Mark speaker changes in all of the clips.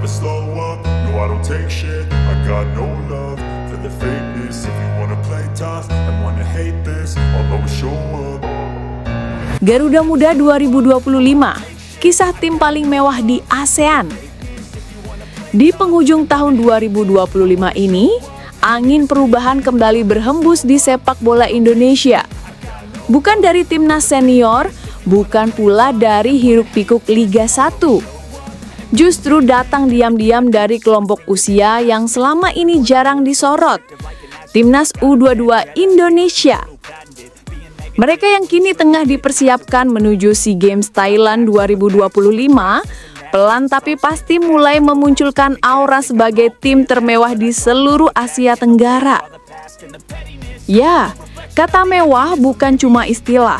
Speaker 1: never slow up, no I don't take shit, I got no love for the fakeness. If you wanna play tough and wanna hate this, I'll always show up.
Speaker 2: Garuda Muda 2025, kisah tim paling mewah di ASEAN. Di penghujung tahun 2025 ini, angin perubahan kembali berhembus di sepak bola Indonesia. Bukan dari timnas senior, bukan pula dari hiruk-pikuk Liga 1. Justru datang diam-diam dari kelompok usia yang selama ini jarang disorot, Timnas U22 Indonesia. Mereka yang kini tengah dipersiapkan menuju SEA Games Thailand 2025, pelan tapi pasti mulai memunculkan aura sebagai tim termewah di seluruh Asia Tenggara. Ya, kata mewah bukan cuma istilah,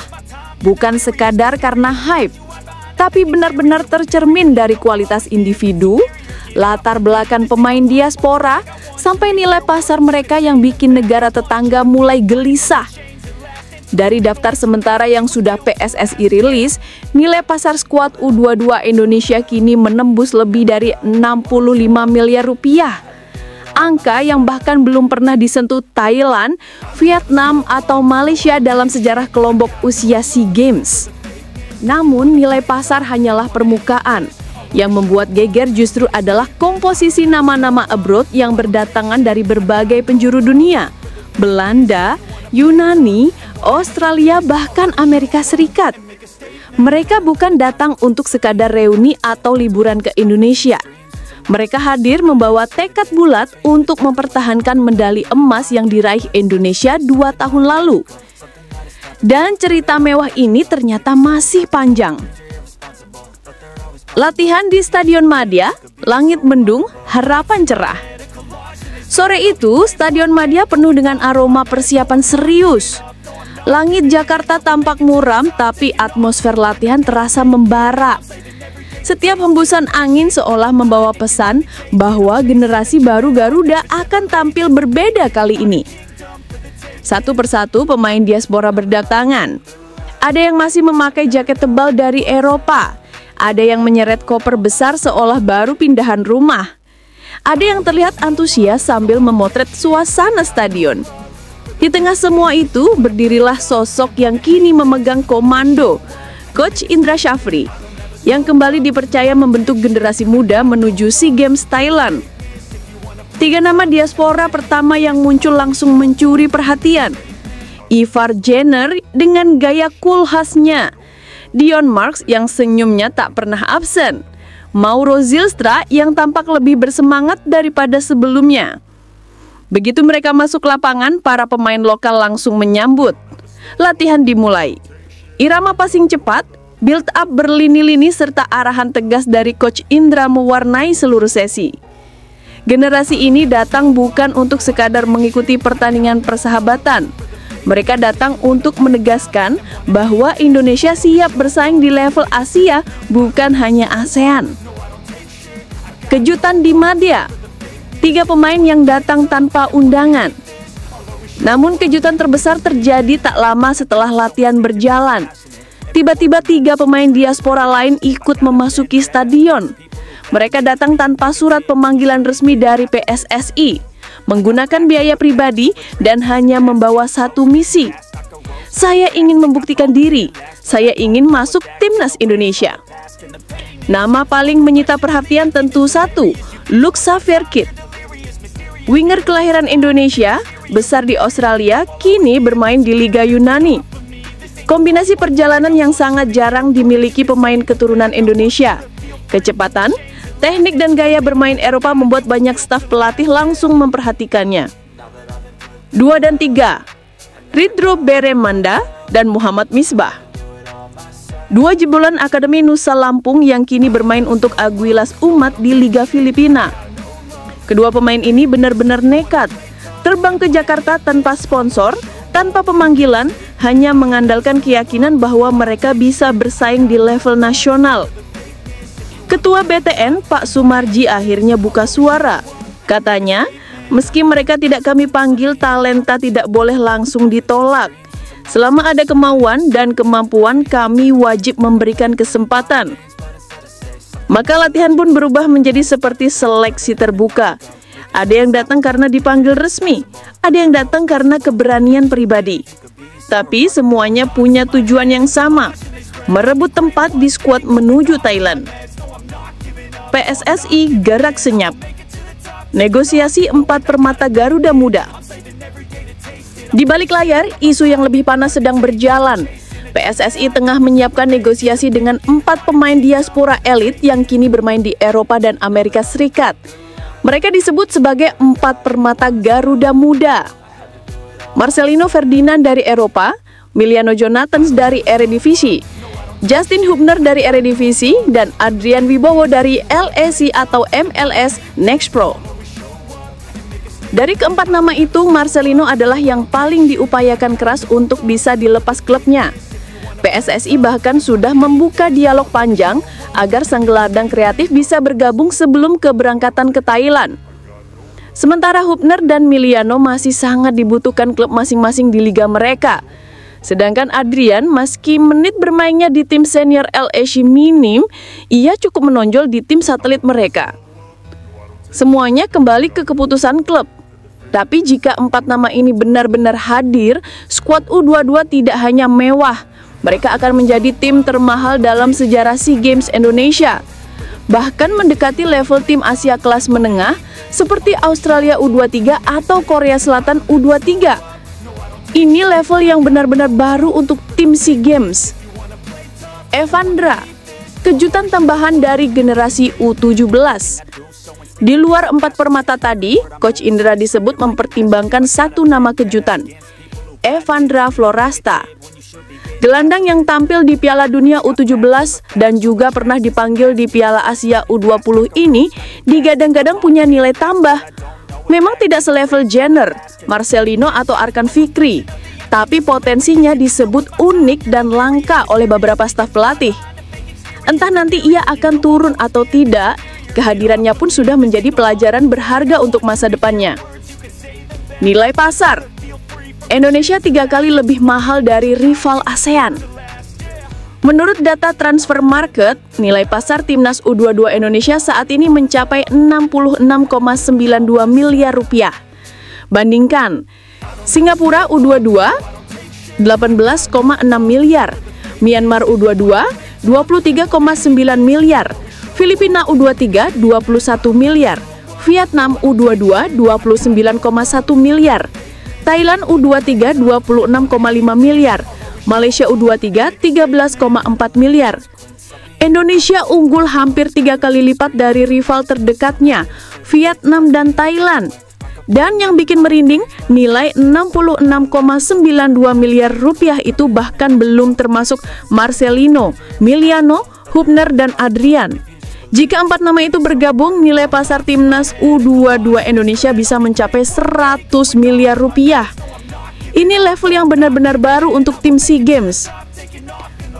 Speaker 2: bukan sekadar karena hype, tapi benar-benar tercermin dari kualitas individu, latar belakang pemain diaspora, sampai nilai pasar mereka yang bikin negara tetangga mulai gelisah. Dari daftar sementara yang sudah PSSI rilis, nilai pasar skuad U22 Indonesia kini menembus lebih dari 65 miliar rupiah. Angka yang bahkan belum pernah disentuh Thailand, Vietnam, atau Malaysia dalam sejarah kelompok usia SEA Games. Namun nilai pasar hanyalah permukaan. Yang membuat geger justru adalah komposisi nama-nama abroad yang berdatangan dari berbagai penjuru dunia. Belanda, Yunani, Australia, bahkan Amerika Serikat. Mereka bukan datang untuk sekadar reuni atau liburan ke Indonesia. Mereka hadir membawa tekad bulat untuk mempertahankan medali emas yang diraih Indonesia 2 tahun lalu. Dan cerita mewah ini ternyata masih panjang. Latihan di Stadion Madia, langit mendung, harapan cerah. Sore itu, Stadion Madia penuh dengan aroma persiapan serius. Langit Jakarta tampak muram, tapi atmosfer latihan terasa membara. Setiap hembusan angin seolah membawa pesan bahwa generasi baru Garuda akan tampil berbeda kali ini. Satu persatu pemain diaspora berdatangan. Ada yang masih memakai jaket tebal dari Eropa. Ada yang menyeret koper besar seolah baru pindahan rumah. Ada yang terlihat antusias sambil memotret suasana stadion. Di tengah semua itu, berdirilah sosok yang kini memegang komando, Coach Indra Syafri, yang kembali dipercaya membentuk generasi muda menuju SEA Games Thailand. 3 nama diaspora pertama yang muncul langsung mencuri perhatian. Ivar Jenner dengan gaya cool khasnya, Dion Marks yang senyumnya tak pernah absen, Mauro Zylstra yang tampak lebih bersemangat daripada sebelumnya. Begitu mereka masuk lapangan, para pemain lokal langsung menyambut. Latihan dimulai. Irama passing cepat, build up berlini-lini serta arahan tegas dari Coach Indra mewarnai seluruh sesi. Generasi ini datang bukan untuk sekadar mengikuti pertandingan persahabatan. Mereka datang untuk menegaskan bahwa Indonesia siap bersaing di level Asia, bukan hanya ASEAN. Kejutan di Madia, 3 pemain yang datang tanpa undangan. Namun kejutan terbesar terjadi tak lama setelah latihan berjalan. Tiba-tiba 3 pemain diaspora lain ikut memasuki stadion. Mereka datang tanpa surat pemanggilan resmi dari PSSI, menggunakan biaya pribadi dan hanya membawa satu misi. Saya ingin membuktikan diri, saya ingin masuk timnas Indonesia. Nama paling menyita perhatian tentu satu, Luxa Verkit. Winger kelahiran Indonesia, besar di Australia, kini bermain di Liga Yunani. Kombinasi perjalanan yang sangat jarang dimiliki pemain keturunan Indonesia. Kecepatan, teknik dan gaya bermain Eropa membuat banyak staf pelatih langsung memperhatikannya. 2 dan 3, Ridro Beremanda dan Muhammad Misbah. 2 jebolan Akademi Nusa Lampung yang kini bermain untuk Aguilas Umat di Liga Filipina. Kedua pemain ini benar-benar nekat, terbang ke Jakarta tanpa sponsor, tanpa pemanggilan, hanya mengandalkan keyakinan bahwa mereka bisa bersaing di level nasional. Ketua BTN, Pak Sumarji, akhirnya buka suara. Katanya, meski mereka tidak kami panggil, talenta tidak boleh langsung ditolak. Selama ada kemauan dan kemampuan, kami wajib memberikan kesempatan. Maka latihan pun berubah menjadi seperti seleksi terbuka. Ada yang datang karena dipanggil resmi, ada yang datang karena keberanian pribadi. Tapi semuanya punya tujuan yang sama, merebut tempat di skuad menuju Thailand. PSSI gerak senyap. Negosiasi 4 permata Garuda Muda. Di balik layar, isu yang lebih panas sedang berjalan. PSSI tengah menyiapkan negosiasi dengan 4 pemain diaspora elit yang kini bermain di Eropa dan Amerika Serikat. Mereka disebut sebagai 4 permata Garuda Muda. Marcelino Ferdinand dari Eropa, Miliano Jonathans dari Eredivisie, Justin Hubner dari Eredivisie, dan Adrian Wibowo dari LEC atau MLS Next Pro. Dari keempat nama itu, Marcelino adalah yang paling diupayakan keras untuk bisa dilepas klubnya. PSSI bahkan sudah membuka dialog panjang agar sang gelandang kreatif bisa bergabung sebelum keberangkatan ke Thailand. Sementara Hubner dan Miliano masih sangat dibutuhkan klub masing-masing di liga mereka. Sedangkan Adrian, meski menit bermainnya di tim senior LEC minim, ia cukup menonjol di tim satelit mereka. Semuanya kembali ke keputusan klub. Tapi jika 4 nama ini benar-benar hadir, skuad U22 tidak hanya mewah, mereka akan menjadi tim termahal dalam sejarah SEA Games Indonesia. Bahkan mendekati level tim Asia kelas menengah seperti Australia U23 atau Korea Selatan U23. Ini level yang benar-benar baru untuk tim SEA Games. Evandra, kejutan tambahan dari generasi U17. Di luar 4 permata tadi, Coach Indra disebut mempertimbangkan 1 nama kejutan, Evandra Florasta. Gelandang yang tampil di Piala Dunia U17 dan juga pernah dipanggil di Piala Asia U20 ini digadang-gadang punya nilai tambah. Memang tidak selevel Jenner, Marcelino atau Arkan Fikri, tapi potensinya disebut unik dan langka oleh beberapa staf pelatih. Entah nanti ia akan turun atau tidak, kehadirannya pun sudah menjadi pelajaran berharga untuk masa depannya. Nilai pasar. Indonesia 3 kali lebih mahal dari rival ASEAN. Menurut data transfer market, nilai pasar timnas U22 Indonesia saat ini mencapai 66,92 miliar rupiah. Bandingkan, Singapura U22 18,6 miliar, Myanmar U22 23,9 miliar, Filipina U23 21 miliar, Vietnam U22 29,1 miliar, Thailand U23 26,5 miliar, Malaysia U23 13,4 miliar. Indonesia unggul hampir 3 kali lipat dari rival terdekatnya, Vietnam dan Thailand. Dan yang bikin merinding, nilai 66,92 miliar rupiah itu bahkan belum termasuk Marcelino, Miliano, Hubner, dan Adrian. Jika 4 nama itu bergabung, nilai pasar timnas U22 Indonesia bisa mencapai 100 miliar rupiah. Ini level yang benar-benar baru untuk tim SEA Games.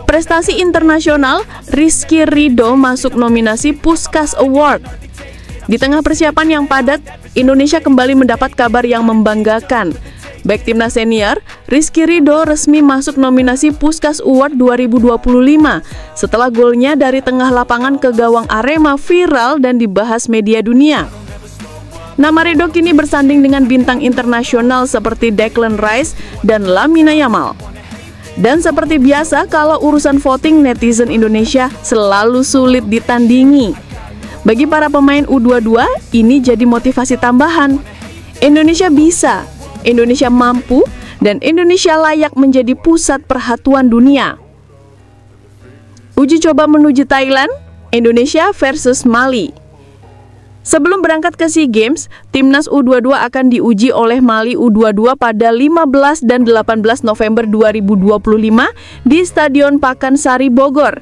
Speaker 2: Prestasi internasional, Rizky Ridho masuk nominasi Puskas Award. Di tengah persiapan yang padat, Indonesia kembali mendapat kabar yang membanggakan. Back timnas senior, Rizky Ridho resmi masuk nominasi Puskas Award 2025 setelah golnya dari tengah lapangan ke gawang Arema viral dan dibahas media dunia. Nama Ridho kini bersanding dengan bintang internasional seperti Declan Rice dan Lamine Yamal. Dan seperti biasa, kalau urusan voting, netizen Indonesia selalu sulit ditandingi. Bagi para pemain U22, ini jadi motivasi tambahan. Indonesia bisa, Indonesia mampu, dan Indonesia layak menjadi pusat perhatian dunia. Uji coba menuju Thailand, Indonesia versus Mali. Sebelum berangkat ke SEA Games, timnas U22 akan diuji oleh Mali U22 pada 15 dan 18 November 2025 di Stadion Pakansari Bogor.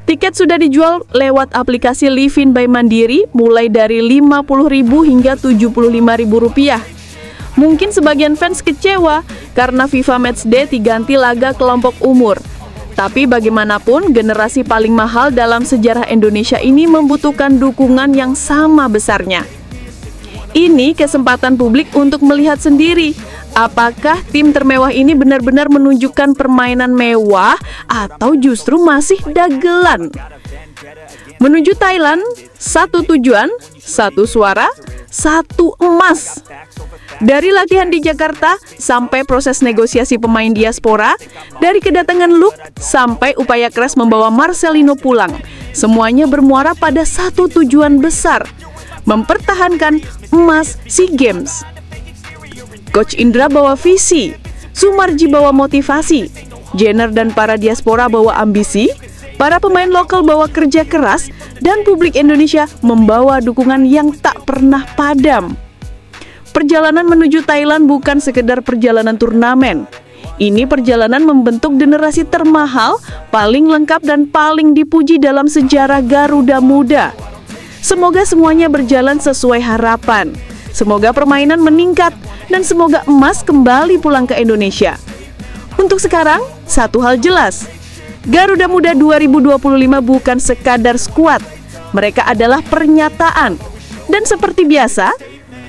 Speaker 2: Tiket sudah dijual lewat aplikasi Livin by Mandiri mulai dari Rp50.000 hingga Rp75.000. Mungkin sebagian fans kecewa karena FIFA Matchday diganti laga kelompok umur. Tapi bagaimanapun, generasi paling mahal dalam sejarah Indonesia ini membutuhkan dukungan yang sama besarnya. Ini kesempatan publik untuk melihat sendiri, apakah tim termewah ini benar-benar menunjukkan permainan mewah atau justru masih dagelan. Menuju Thailand, satu tujuan, satu suara, satu emas. Dari latihan di Jakarta sampai proses negosiasi pemain diaspora, dari kedatangan Luke sampai upaya keras membawa Marcelino pulang, semuanya bermuara pada satu tujuan besar, mempertahankan emas SEA Games. Coach Indra bawa visi, Sumarji bawa motivasi, Jenner dan para diaspora bawa ambisi, para pemain lokal bawa kerja keras, dan publik Indonesia membawa dukungan yang tak pernah padam. Perjalanan menuju Thailand bukan sekedar perjalanan turnamen. Ini perjalanan membentuk generasi termahal, paling lengkap dan paling dipuji dalam sejarah Garuda Muda. Semoga semuanya berjalan sesuai harapan. Semoga permainan meningkat dan semoga emas kembali pulang ke Indonesia. Untuk sekarang, satu hal jelas. Garuda Muda 2025 bukan sekadar skuad, mereka adalah pernyataan. Dan seperti biasa,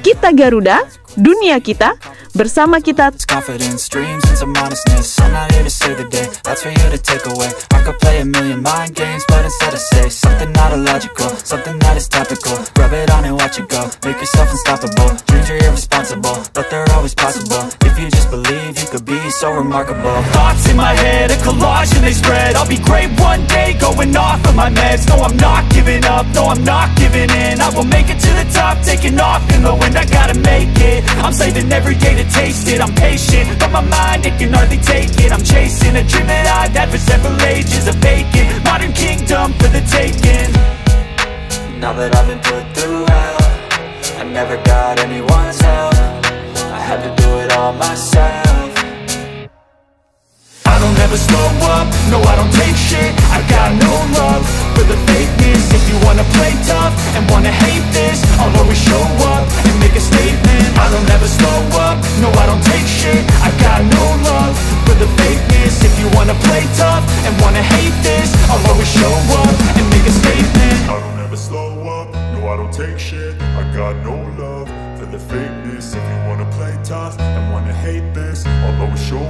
Speaker 2: kita Garuda, dunia kita, bersama kita.
Speaker 3: Confidence, dreams, and some honestness. I'm not here to save the day, that's for you to take away. I could play a million mind games, but instead I say something not illogical, something that is topical. Rub it on and watch it go, make yourself unstoppable. Dreams are irresponsible, but they're always possible. If you just believe, you could be so remarkable. Thoughts in my head, a collage and they spread. I'll be great one day, going off of my meds. No, I'm not giving up, no, I'm not giving in. I will make it to the top, taking off in the wind. I gotta make it, I'm saving every day to taste it. I'm patient, but my mind, it can hardly take it. I'm chasing a dream that I've had for several ages. A vacant, modern kingdom for the taking. Now that I've been put through hell, I never got anyone's help. I had to do it all myself. I don't ever slow up, no I don't take shit. I got no love for the fakeness. If you wanna play tough and wanna hate this, I'll always show up and make a statement. I don't ever slow up, no I don't take shit. I got no love for the fakeness. If you wanna play tough and wanna hate this, I'll always show up and make a statement.
Speaker 1: I don't ever slow up, no I don't take shit. I got no love for the fakeness. If you wanna play tough and wanna hate this, I'll always show